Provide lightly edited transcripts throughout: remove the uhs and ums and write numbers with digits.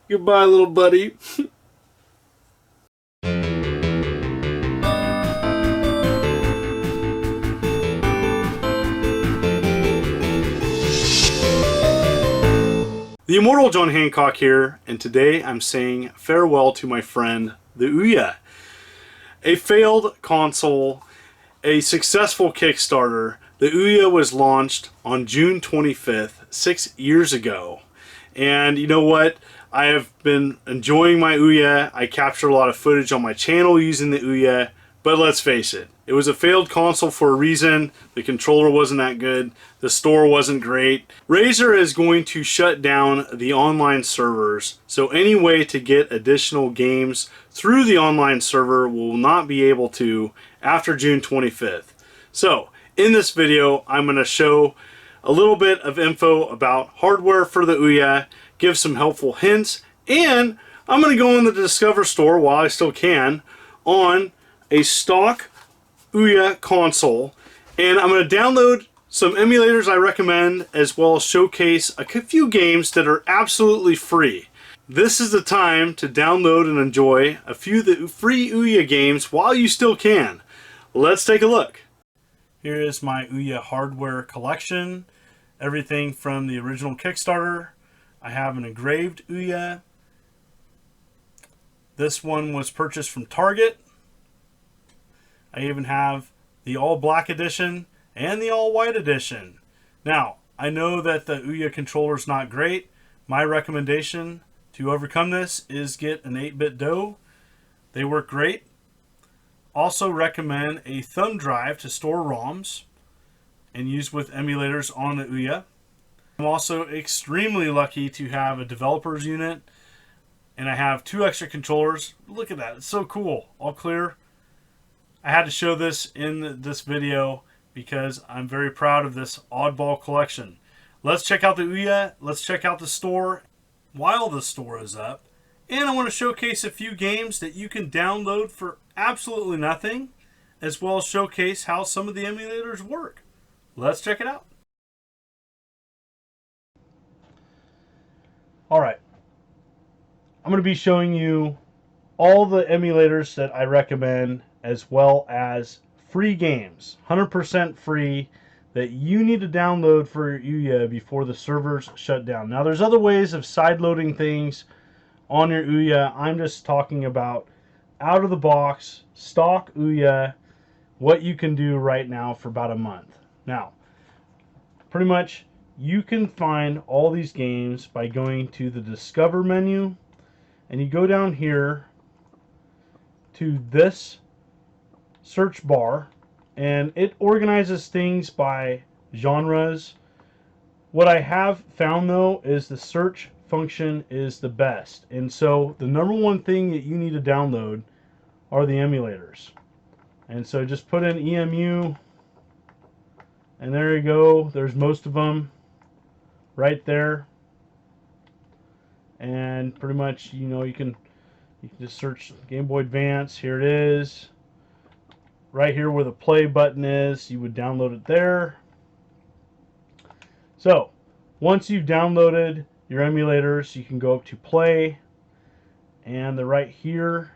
Goodbye, little buddy. The immortal John Hancock here, and today I'm saying farewell to my friend, the Ouya. A failed console, a successful Kickstarter. The Ouya was launched on June 25th, 6 years ago. And you know what? I have been enjoying my Ouya. I captured a lot of footage on my channel using the Ouya. But let's face it, it was a failed console for a reason. The controller wasn't that good. The store wasn't great. Razer is going to shut down the online servers, so any way to get additional games through the online server will not be able to after June 25th. So, in this video, I'm going to show a little bit of info about hardware for the Ouya, give some helpful hints, and I'm going to go in the Discover store while I still can on a stock Ouya console, and I'm going to download some emulators I recommend, as well as showcase a few games that are absolutely free. This is the time to download and enjoy a few of the free Ouya games while you still can. Let's take a look. Here is my Ouya hardware collection. Everything from the original Kickstarter. I have an engraved Ouya. This one was purchased from Target. I even have the all black edition and the all white edition. Now, I know that the Ouya controller is not great. My recommendation to overcome this is get an 8-bit DOE. They work great. Also recommend a thumb drive to store ROMs and use with emulators on the Ouya. I'm also extremely lucky to have a developer's unit, and I have 2 extra controllers. Look at that, it's so cool, all clear. I had to show this in this video because I'm very proud of this oddball collection. Let's check out the Ouya, let's check out the store while the store is up. And I want to showcase a few games that you can download for absolutely nothing, as well as showcase how some of the emulators work. Let's check it out. Alright, I'm going to be showing you all the emulators that I recommend, as well as free games, 100% free, that you need to download for Ouya before the servers shut down. Now, there's other ways of sideloading things on your Ouya. I'm just talking about out of the box, stock Ouya, what you can do right now for about a month. Now, pretty much you can find all these games by going to the Discover menu, and you go down here to this search bar, and it organizes things by genres. What I have found though is the search function is the best, and so the number one thing that you need to download are the emulators. And so just put in EMU, and there you go, there's most of them right there. And pretty much, you know, you can just search Game Boy Advance. Here it is. Right here where the play button is, you would download it there. So, once you've downloaded your emulators, you can go up to play, and they're right here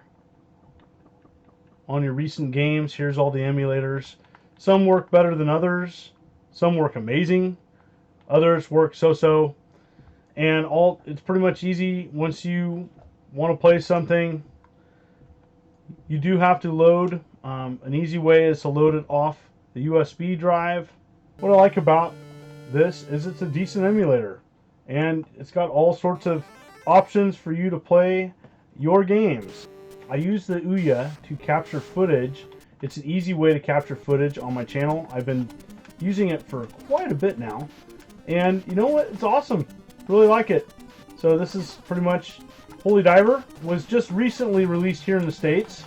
on your recent games. Here's all the emulators. Some work better than others. Some work amazing. Others work so-so. And it's pretty much easy. Once you want to play something, you do have to load. An easy way is to load it off the USB drive. What I like about this is it's a decent emulator, and it's got all sorts of options for you to play your games. I use the Ouya to capture footage. It's an easy way to capture footage on my channel. I've been using it for quite a bit now, and you know what? It's awesome. Really like it. So this is pretty much Holy Diver. Was just recently released here in the States.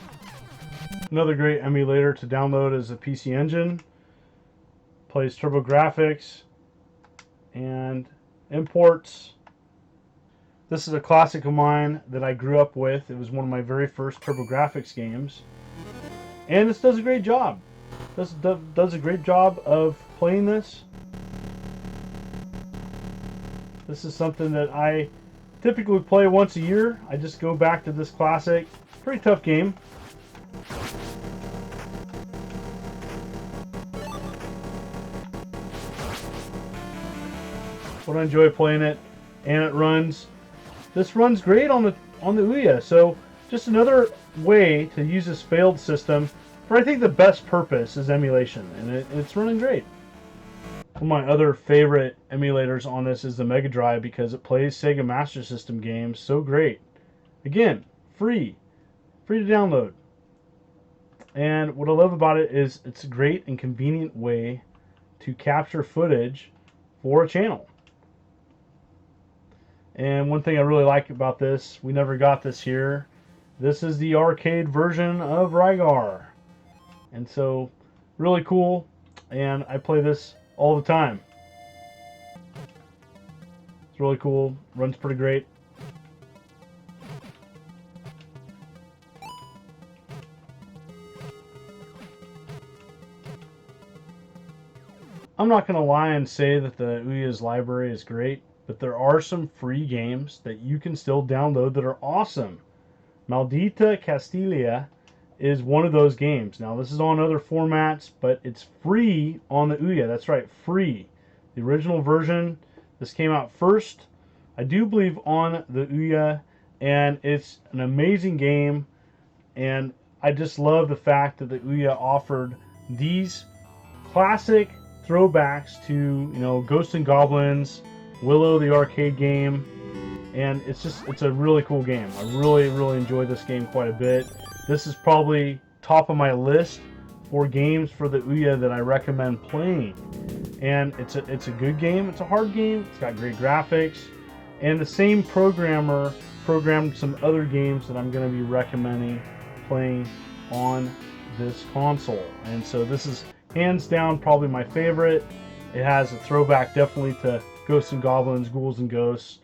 Another great emulator to download is a PC Engine. Plays TurboGrafx and imports. This is a classic of mine that I grew up with. It was one of my very first TurboGrafx games. And this does a great job. This does a great job of playing this. This is something that I typically play once a year. I just go back to this classic. Pretty tough game. But I enjoy playing it, and it runs. This runs great on the Ouya. So just another way to use this failed system for, I think, the best purpose is emulation, and it's running great. One of my other favorite emulators on this is the Mega Drive because it plays Sega Master System games so great. Again, free to download. And what I love about it is it's a great and convenient way to capture footage for a channel. And one thing I really like about this, we never got this here. This is the arcade version of Rygar. And so, really cool. And I play this all the time. It's really cool. Runs pretty great. I'm not going to lie and say that the Ouya's library is great, but there are some free games that you can still download that are awesome. Maldita Castilla is one of those games. Now, this is on other formats, but it's free on the Ouya. That's right, free. The original version, this came out first, I do believe, on the Ouya, and it's an amazing game, and I just love the fact that the Ouya offered these classic throwbacks to, you know, Ghosts and Goblins, Willow the arcade game, and it's a really cool game. I really enjoy this game quite a bit. This is probably top of my list for games for the Ouya that I recommend playing. And it's a good game. It's a hard game. It's got great graphics, and the same programmer programmed some other games that I'm going to be recommending playing on this console. And so this is hands down probably my favorite. It has a throwback definitely to Ghosts and Goblins, Ghouls and Ghosts,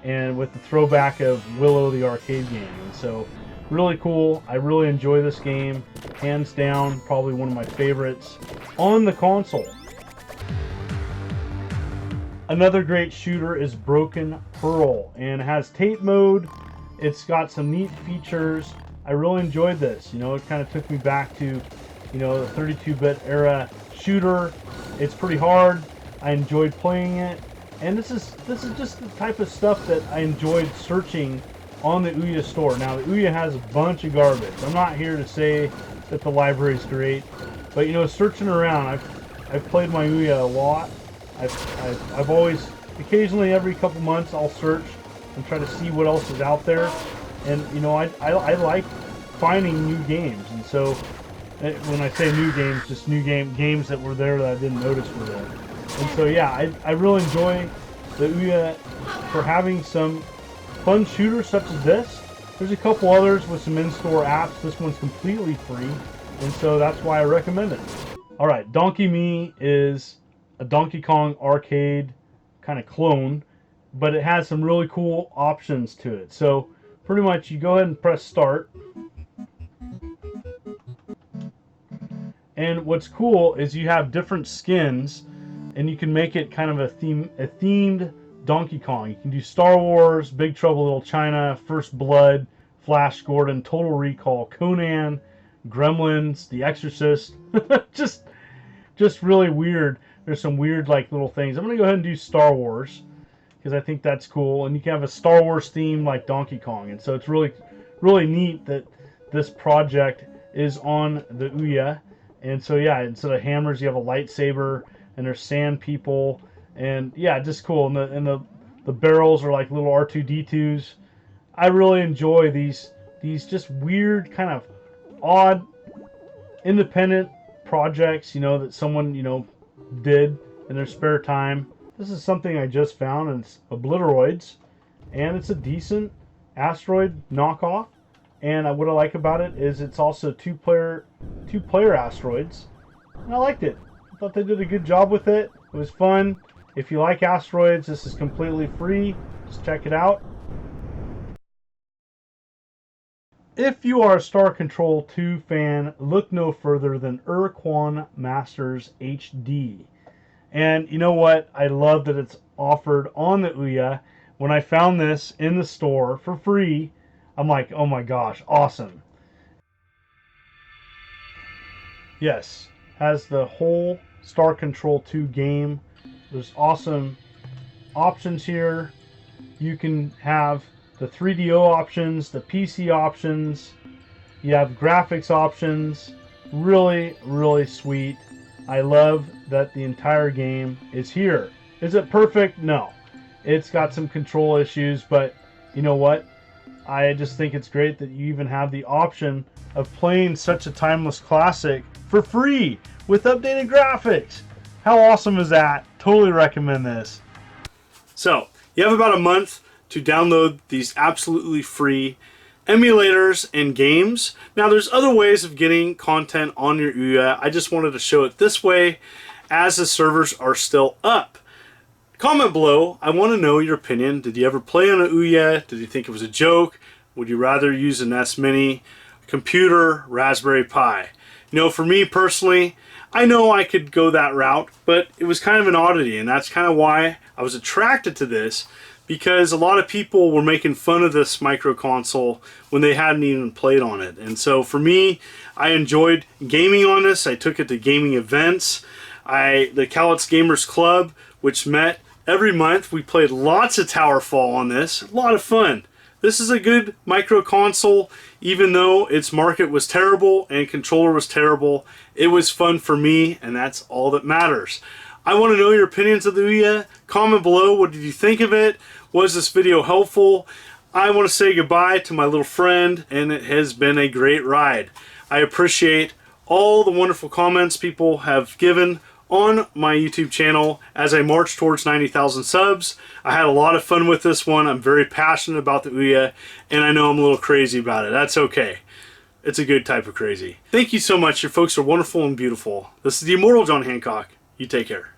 and with the throwback of Willow the arcade game. And so really cool. I really enjoy this game. Hands down, probably one of my favorites on the console. Another great shooter is Broken Pearl, and it has tape mode. It's got some neat features. I really enjoyed this. You know, it kind of took me back to, you know, the 32-bit era shooter. It's pretty hard. I enjoyed playing it, and this is just the type of stuff that I enjoyed searching on the Ouya store. Now, the Ouya has a bunch of garbage. I'm not here to say that the library is great, but, you know, searching around, I've played my Ouya a lot. I've always, occasionally every couple months, I'll search and try to see what else is out there, and, you know, I like finding new games. And so when I say new games, just new games that were there that I didn't notice were there. And so yeah, I really enjoy the Ouya for having some fun shooters such as this. There's a couple others with some in-store apps. This one's completely free, and so that's why I recommend it. Alright, Donkey Me is a Donkey Kong arcade kind of clone, but it has some really cool options to it. So pretty much you go ahead and press start. And what's cool is you have different skins, and you can make it kind of a themed Donkey Kong. You can do Star Wars, Big Trouble Little China, First Blood, Flash Gordon, Total Recall, Conan, Gremlins, The Exorcist. just really weird. There's some weird like little things. I'm gonna go ahead and do Star Wars because I think that's cool, and you can have a Star Wars theme like Donkey Kong. And so it's really neat that this project is on the Ouya. And so yeah, instead of hammers, you have a lightsaber, and there's sand people, and yeah, just cool. And the barrels are like little R2-D2s. I really enjoy these just weird, kind of odd, independent projects, you know, that someone, you know, did in their spare time. This is something I just found, and it's Obliteroids, and it's a decent asteroid knockoff. And what I like about it is it's also two-player asteroids, and I liked it. I thought they did a good job with it. It was fun. If you like asteroids, this is completely free. Just check it out. If you are a Star Control 2 fan, look no further than Urquan Masters HD. And you know what? I love that it's offered on the Ouya, when I found this in the store for free, I'm like, oh my gosh, awesome. Yes, has the whole Star Control 2 game. There's awesome options here. You can have the 3DO options, the PC options, you have graphics options. Really, really sweet. I love that the entire game is here. Is it perfect? No. It's got some control issues, but you know what? I just think it's great that you even have the option of playing such a timeless classic for free with updated graphics. How awesome is that? Totally recommend this. So, you have about a month to download these absolutely free emulators and games. Now, there's other ways of getting content on your Ouya. I just wanted to show it this way as the servers are still up. Comment below. I want to know your opinion. Did you ever play on an Ouya? Did you think it was a joke? Would you rather use an S Mini, computer, Raspberry Pi? You know, for me personally, I know I could go that route, but it was kind of an oddity, and that's kind of why I was attracted to this, because a lot of people were making fun of this micro console when they hadn't even played on it. And so for me, I enjoyed gaming on this. I took it to gaming events. The Cowlitz Gamers Club, which met every month, we played lots of Towerfall on this. A lot of fun. This is a good micro console, even though its market was terrible and controller was terrible. It was fun for me, and that's all that matters. I want to know your opinions of the Ouya. Comment below. What did you think of it? Was this video helpful? I want to say goodbye to my little friend, and it has been a great ride. I appreciate all the wonderful comments people have given on my YouTube channel as I march towards 90,000 subs. I had a lot of fun with this one. I'm very passionate about the Ouya, and I know I'm a little crazy about it. That's okay. It's a good type of crazy. Thank you so much. Your folks are wonderful and beautiful. This is the immortal John Hancock. You take care.